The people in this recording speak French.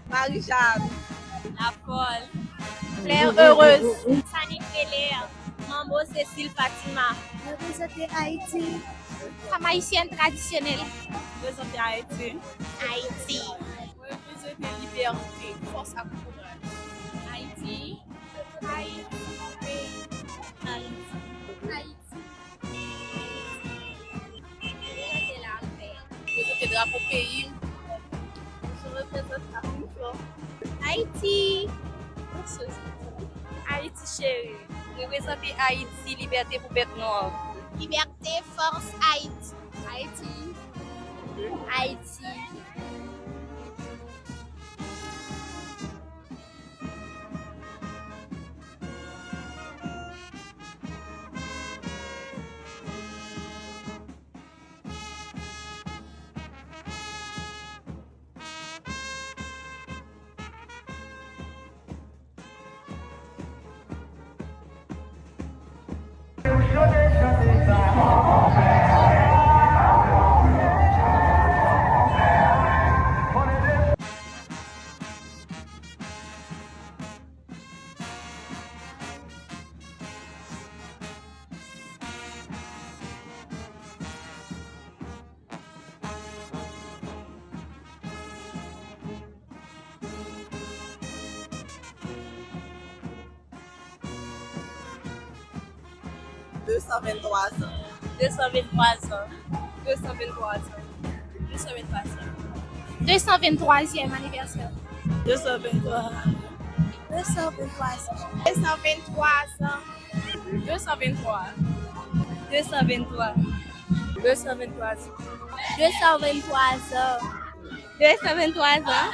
Marie-Jeanne. La folle. Claire heureuse. Sani Claire. Mambo Cécile Fatima. Représenter Haïti. Femme haïtienne traditionnelle. Représenter Haïti. Haïti. Représenter liberté. Force à courage. Haïti. Haïti. Haïti. Haïti. Représenter la paix. Représenter drapeau pays. Je représente la fleur. Haïti. Haïti chérie. Représenter Haïti, liberté pour bête noire. Liberté, force, Haïti. Haïti. Haïti. « 223 ans. 223 ans. 223 ans. 223 ans. 223e anniversaire. 223. 223 ans. 223 ans. 223. 223. 223 ans. 223 ans. 223 ans.